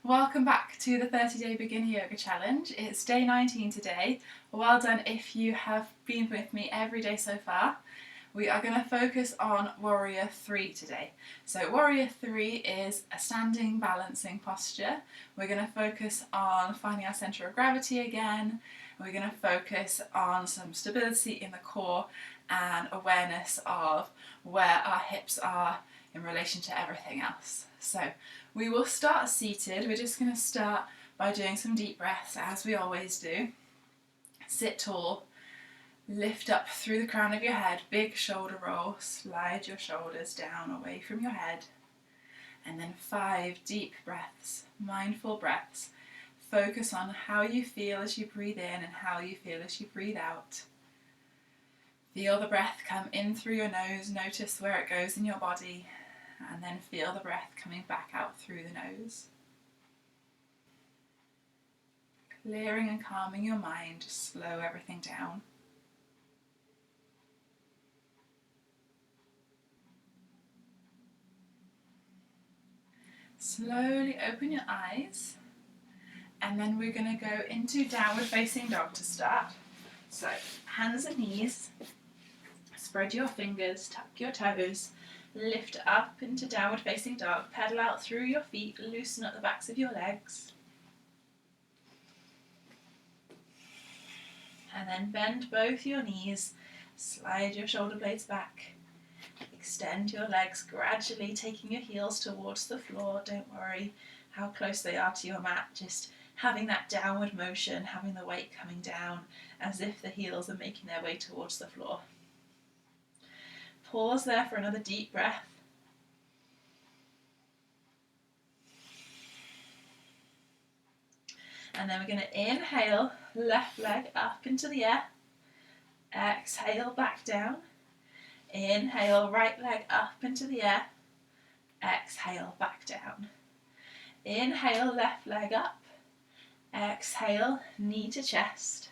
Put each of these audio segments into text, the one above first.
Welcome back to the 30-day beginner yoga challenge. It's day 19 today. Well done if you have been with me every day so far. We are going to focus on Warrior 3 today. So Warrior 3 is a standing balancing posture. We're going to focus on finding our centre of gravity again. We're going to focus on some stability in the core and awareness of where our hips are in relation to everything else. So we will start seated. We're just going to start by doing some deep breaths as we always do. Sit tall, lift up through the crown of your head, big shoulder roll, slide your shoulders down away from your head, and then 5 deep breaths, mindful breaths. Focus on how you feel as you breathe in and how you feel as you breathe out. Feel the breath come in through your nose, notice where it goes in your body, and then feel the breath coming back out through the nose. Clearing and calming your mind, slow everything down. Slowly open your eyes, and then we're going to go into downward facing dog to start. So hands and knees, spread your fingers, tuck your toes, lift up into downward facing dog, pedal out through your feet, loosen up the backs of your legs. And then bend both your knees, slide your shoulder blades back, extend your legs gradually, taking your heels towards the floor. Don't worry how close they are to your mat, just having that downward motion, having the weight coming down as if the heels are making their way towards the floor. Pause there for another deep breath. And then we're going to inhale, left leg up into the air. Exhale, back down. Inhale, right leg up into the air. Exhale, back down. Inhale, left leg up. Exhale, knee to chest.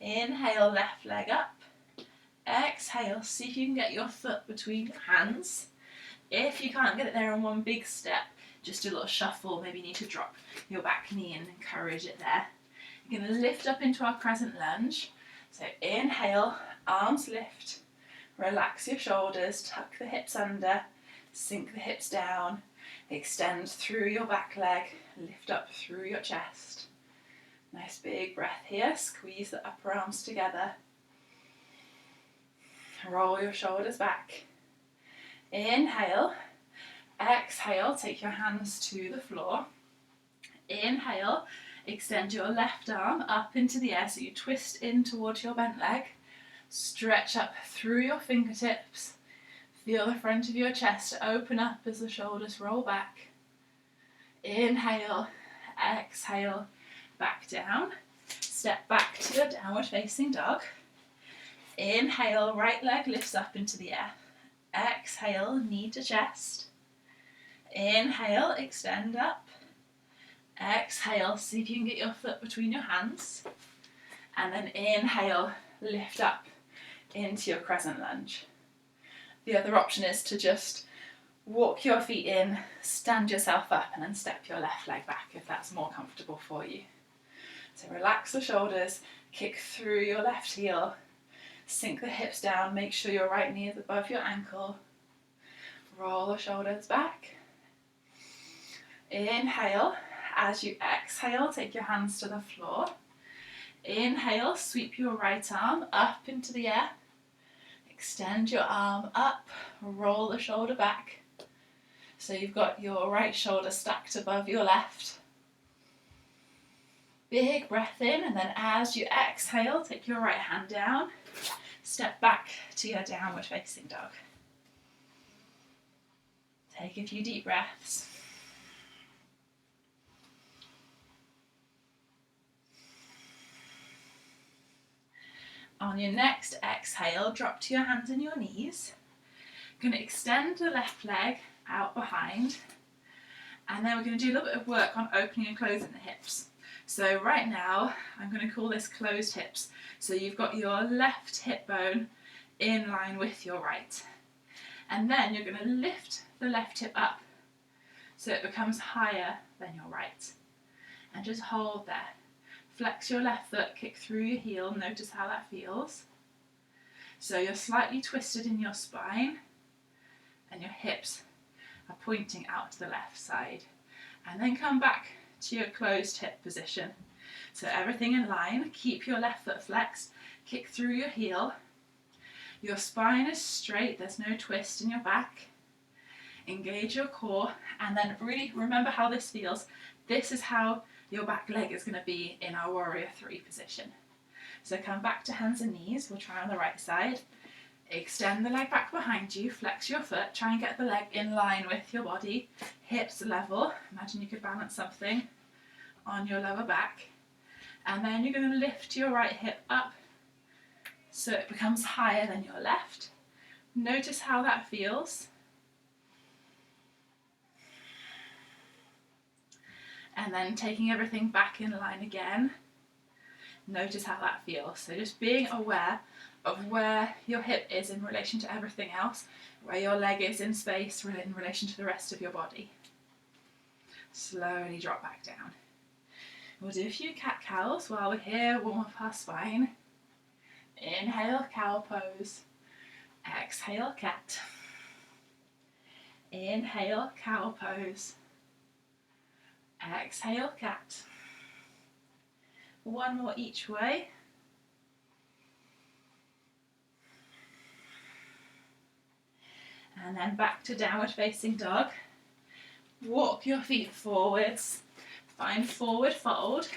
Inhale, left leg up. Exhale, see if you can get your foot between your hands. If you can't get it there in one big step, just do a little shuffle. Maybe you need to drop your back knee and encourage it there. You're going to lift up into our crescent lunge. So inhale, arms lift, relax your shoulders, tuck the hips under, sink the hips down, extend through your back leg, lift up through your chest. Nice big breath here, squeeze the upper arms together. Roll your shoulders back. Inhale, exhale, take your hands to the floor. Inhale, extend your left arm up into the air so you twist in towards your bent leg. Stretch up through your fingertips. Feel the front of your chest open up as the shoulders roll back. Inhale, exhale, back down. Step back to your downward facing dog. Inhale, right leg lifts up into the air. Exhale, knee to chest. Inhale, extend up. Exhale, see if you can get your foot between your hands. And then inhale, lift up into your crescent lunge. The other option is to just walk your feet in, stand yourself up, and then step your left leg back if that's more comfortable for you. So relax the shoulders, kick through your left heel, sink the hips down, make sure your right knee is above your ankle. Roll the shoulders back. Inhale. As you exhale, take your hands to the floor. Inhale, sweep your right arm up into the air. Extend your arm up, roll the shoulder back. So you've got your right shoulder stacked above your left. Big breath in, and then as you exhale, take your right hand down. Step back to your downward facing dog. Take a few deep breaths. On your next exhale, drop to your hands and your knees. You're going to extend the left leg out behind, and then we're going to do a little bit of work on opening and closing the hips. So right now, I'm going to call this closed hips. So you've got your left hip bone in line with your right. And then you're going to lift the left hip up so it becomes higher then your right. And just hold there. Flex your left foot, kick through your heel, notice how that feels. So you're slightly twisted in your spine and your hips are pointing out to the left side. And then come back to your closed hip position. So everything in line, keep your left foot flexed, kick through your heel. Your spine is straight, there's no twist in your back. Engage your core, and then really remember how this feels. This is how your back leg is going to be in our warrior 3 position. So come back to hands and knees. We'll try on the right side. Extend the leg back behind you, flex your foot, try and get the leg in line with your body, hips level. Imagine you could balance something on your lower back. And then you're going to lift your right hip up so it becomes higher than your left. Notice how that feels. And then taking everything back in line again. Notice how that feels. So just being aware of where your hip is in relation to everything else, where your leg is in space in relation to the rest of your body. Slowly drop back down. We'll do a few cat-cows while we're here, warm up our spine. Inhale, cow pose. Exhale, cat. Inhale, cow pose. Exhale, cat. One more each way. And then back to downward facing dog. Walk your feet forwards. Find forward fold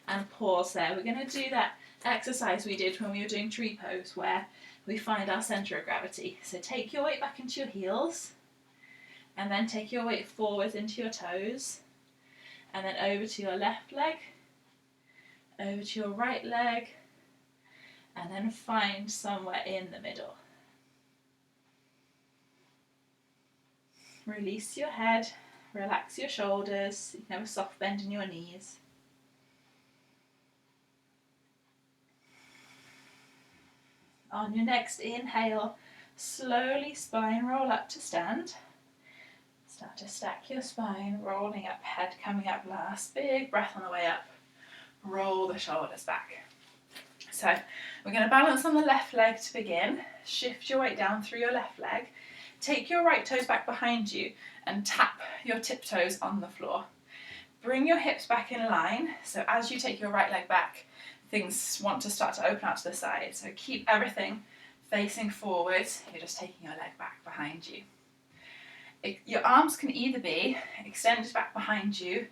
and pause there. We're going to do that exercise we did when we were doing tree pose where we find our centre of gravity. So take your weight back into your heels and then take your weight forwards into your toes and then over to your left leg, over to your right leg, and then find somewhere in the middle. Release your head, relax your shoulders, you can have a soft bend in your knees. On your next inhale, slowly spine roll up to stand. Start to stack your spine, rolling up, head coming up last. Big breath on the way up. Roll the shoulders back. So we're going to balance on the left leg to begin. Shift your weight down through your left leg. Take your right toes back behind you and tap your tiptoes on the floor. Bring your hips back in line. So as you take your right leg back, things want to start to open out to the side. So keep everything facing forwards. You're just taking your leg back behind you. Your arms can either be extended back behind you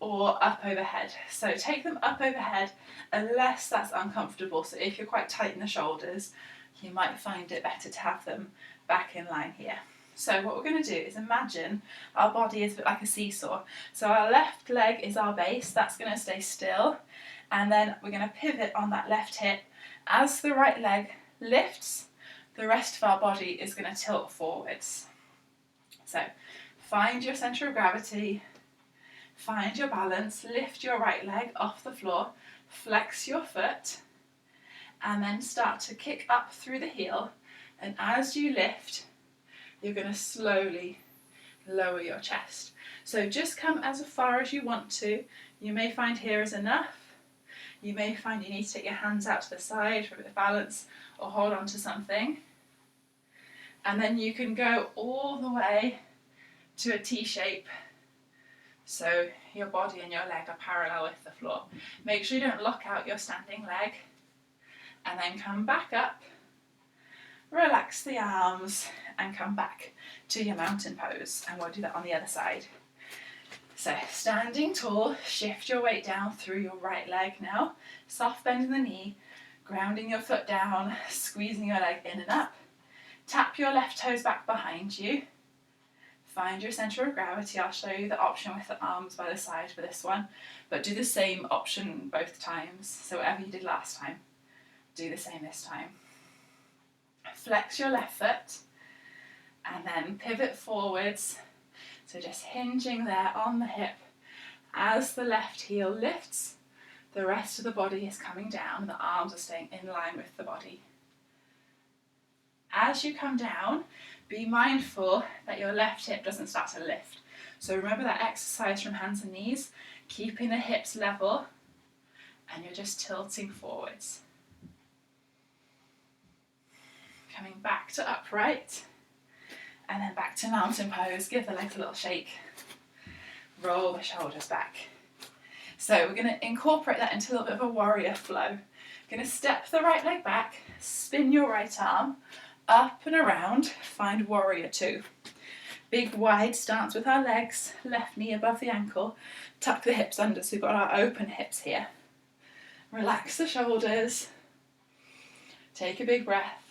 or up overhead. So take them up overhead unless that's uncomfortable. So if you're quite tight in the shoulders, you might find it better to have them back in line here. So what we're going to do is imagine our body is a bit like a seesaw. So our left leg is our base, that's going to stay still. And then we're going to pivot on that left hip. As the right leg lifts, the rest of our body is going to tilt forwards. So find your centre of gravity, find your balance, lift your right leg off the floor, flex your foot, and then start to kick up through the heel. And as you lift, you're going to slowly lower your chest. So just come as far as you want to. You may find here is enough. You may find you need to take your hands out to the side for a bit of balance or hold on to something. And then you can go all the way to a T shape. So your body and your leg are parallel with the floor. Make sure you don't lock out your standing leg. And then come back up. Relax the arms and come back to your mountain pose. And we'll do that on the other side. So standing tall, shift your weight down through your right leg now. Soft bend in the knee, grounding your foot down, squeezing your leg in and up. Tap your left toes back behind you. Find your centre of gravity. I'll show you the option with the arms by the side for this one. But do the same option both times. So whatever you did last time, do the same this time. Flex your left foot and then pivot forwards. So just hinging there on the hip. As the left heel lifts, the rest of the body is coming down. The arms are staying in line with the body. As you come down, be mindful that your left hip doesn't start to lift. So remember that exercise from hands and knees, keeping the hips level, and you're just tilting forwards. Coming back to upright, and then back to mountain pose. Give the legs a little shake. Roll the shoulders back. So we're going to incorporate that into a little bit of a warrior flow. Going to step the right leg back, spin your right arm, up and around, find warrior two. Big wide stance with our legs, left knee above the ankle, tuck the hips under so we've got our open hips here. Relax the shoulders, take a big breath.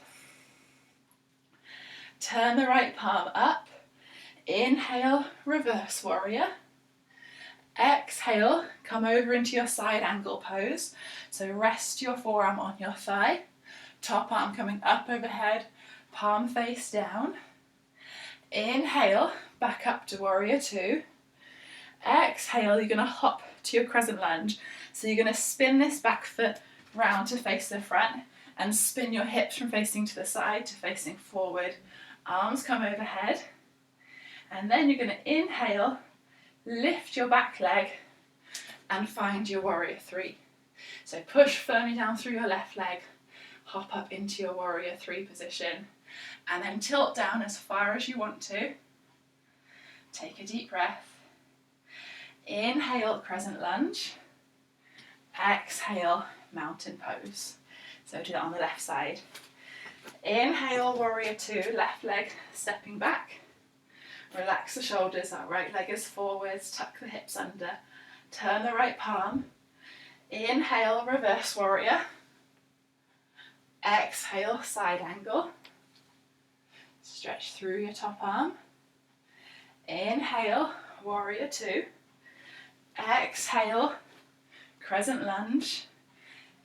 Turn the right palm up, inhale, reverse warrior. Exhale, come over into your side angle pose. So rest your forearm on your thigh, top arm coming up overhead, palm face down. Inhale, back up to warrior two. Exhale, you're going to hop to your crescent lunge. So you're going to spin this back foot round to face the front and spin your hips from facing to the side to facing forward. Arms come overhead. And then you're going to inhale, lift your back leg and find your warrior three. So push firmly down through your left leg, hop up into your warrior three position, and then tilt down as far as you want to. Take a deep breath. Inhale, crescent lunge. Exhale, mountain pose. So do that on the left side. Inhale, warrior two, left leg stepping back. Relax the shoulders, our right leg is forwards, tuck the hips under. Turn the right palm. Inhale, reverse warrior. Exhale, side angle. Stretch through your top arm. Inhale, warrior two. Exhale, crescent lunge.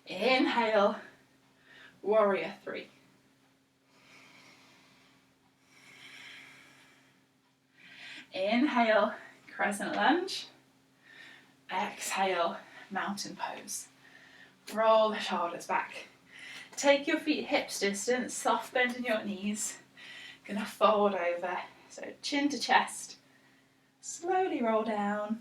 Inhale, warrior three. Inhale, crescent lunge. Exhale, mountain pose. Roll the shoulders back. Take your feet hips distance, soft bend in your knees. Gonna fold over, so chin to chest. Slowly roll down.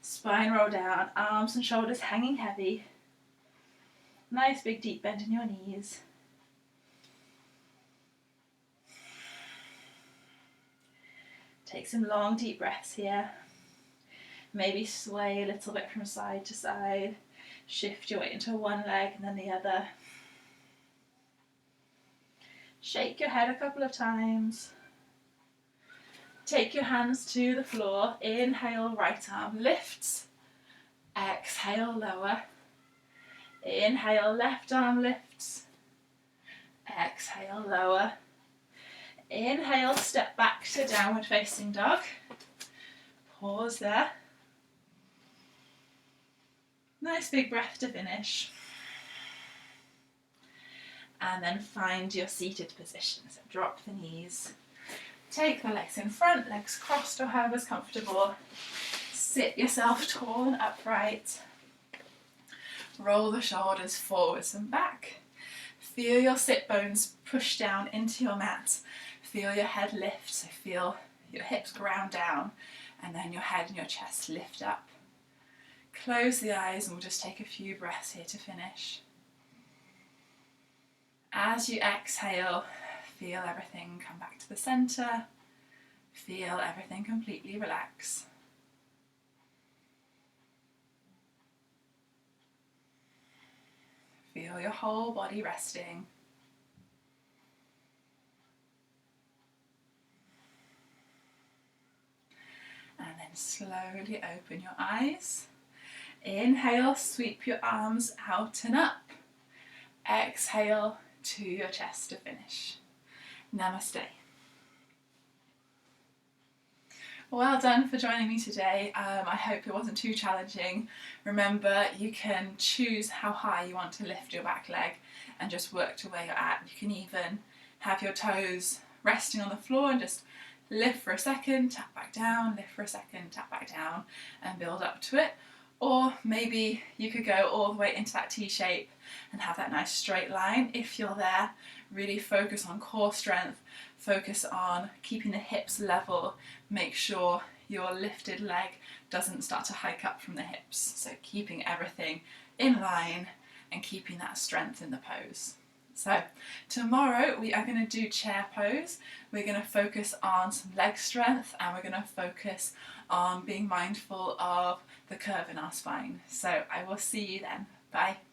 Spine roll down, arms and shoulders hanging heavy. Nice big deep bend in your knees. Take some long deep breaths here. Maybe sway a little bit from side to side. Shift your weight into one leg and then the other. Shake your head a couple of times. Take your hands to the floor. Inhale, right arm lifts. Exhale, lower. Inhale, left arm lifts. Exhale, lower. Inhale, step back to downward facing dog. Pause there. Nice big breath to finish. And then find your seated position. So drop the knees. Take the legs in front, legs crossed or however's comfortable. Sit yourself tall and upright. Roll the shoulders forwards and back. Feel your sit bones push down into your mat. Feel your head lift, so feel your hips ground down and then your head and your chest lift up. Close the eyes and we'll just take a few breaths here to finish. As you exhale, feel everything come back to the center. Feel everything completely relax. Feel your whole body resting. And then slowly open your eyes. Inhale, sweep your arms out and up. Exhale to your chest to finish. Namaste. Well done for joining me today. I hope it wasn't too challenging. Remember, you can choose how high you want to lift your back leg and just work to where you're at. You can even have your toes resting on the floor and just lift for a second, tap back down, lift for a second, tap back down, and build up to it. Or maybe you could go all the way into that T shape and have that nice straight line. If you're there, really focus on core strength, focus on keeping the hips level. Make sure your lifted leg doesn't start to hike up from the hips. So keeping everything in line and keeping that strength in the pose. So tomorrow we are going to do chair pose. We're going to focus on some leg strength, and we're going to focus on being mindful of the curve in our spine. So I will see you then. Bye.